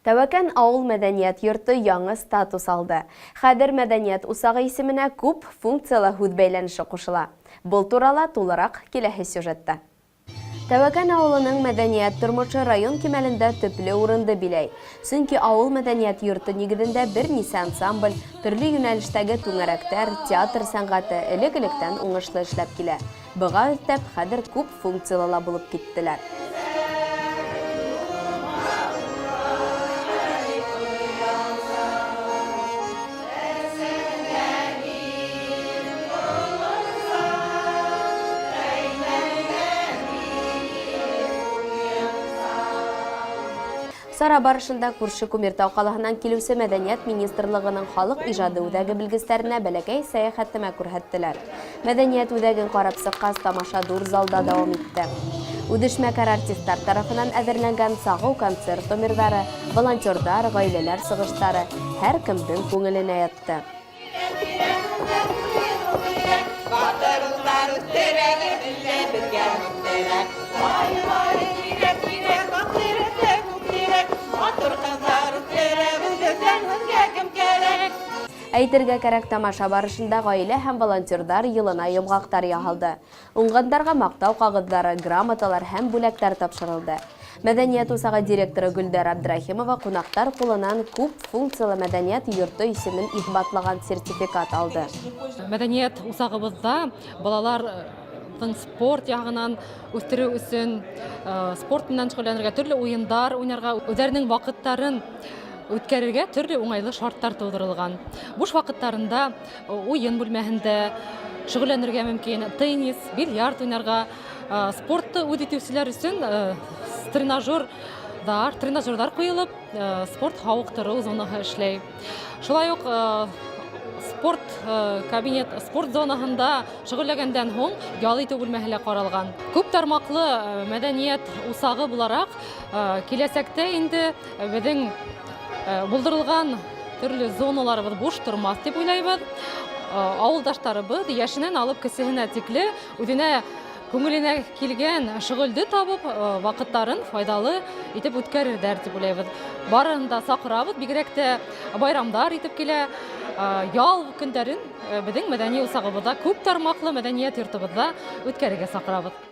Тәвәкән ауыл мәдәният йорты яңы статус алды. Хәдер мәдәният усагы исеменә күп функциялы һүз бәйләнеше кушыла. Бұл турала тулырак киләһе сюжетта. Тәвәкән авылының мәдәният тормышы район кимәлендә төпле урынды биләй. Чөнки авыл мәдәният йорты нигеҙендә бернисә ансамбль, төрле юнәлештәге түңәрәктәр, театр сәнгате элек-электән уңышлы эшләп килә. Быга өҫтәп хәҙер күп функциялы булып киттеләр. Сара барышында күрше Күмертау ҡалаһынан килеүсе мәдәниәт министрлығының халыҡ ижады үҙәге белгестәренә бәләкәй сәйәхәтемә күрһәттеләр. Мәдәниәт үҙәген ҡарап сыҡҡас, тамаша ҙур залда дауам итте. Үҙешмәкәр артистар тарафынан әҙерләнгән сағыу концерт номерҙары, волонтерҙар, ғаиләләр сығыштары һәр кемдең күңеленә ятты. Әйтергә кәрәк, тамаша барышында ғаилә һәм волонтерҙар йылына йомғаҡтар яһалды. Уңғандарға маҡтау ҡағыҙҙары, грамоталар һәм бүләктәр тапшырылды. Мәдәниәт усағы директоры Гөлдәр Абдрахимова ҡунаҡтар ҡулынан күп функциялы мәдәниәт йорто исемен иҫбатлаған сертификат алды. Мәдәниәт усағыбыҙҙа балалар спорт яғынан үҫтереү өсөн, спорт менән шөғөлләнергә, төрлө уйындар уйнарға, үҙҙәренең ваҡыттарын үткәрергә төрлө уңайлы шарттар тыуҙырылған. Буш ваҡыттарында уйын бүлмәһендә шөғөлләнергә мөмкин, теннис, бильярд уйнарға, спортты үҙ итеүселәр өсөн тренажерҙар ҡуйылып, спорт һауыҡтырыу зонаһы эшләй. Шулай уҡ спорт зонаһында шөғөлләгәндән һуң ял итеү бүлмәһе лә ҡаралған. Күп тармаҡлы мәдәниәт усағы булараҡ киләсәктә инде беҙҙең булдырылған төрлө зоналарыбыҙ буш тормаҫ дип уйлайбыҙ. Ауылдаштарыбыҙ йәшенән алып кесеһенә тикле үҙенә күңеленә килгән шөғөлдө табып, ваҡыттарын файҙалы итеп үткәрерҙәр дип уйлайбыҙ. Барыһын да саҡырабыҙ, бигерәк тә байрамдар итеп килә, ял көндәрен беҙҙең мәҙәни усағыбыҙҙа, күп тармаҡлы мәҙәниәт йортобоҙҙа үткәрергә саҡырабыҙ.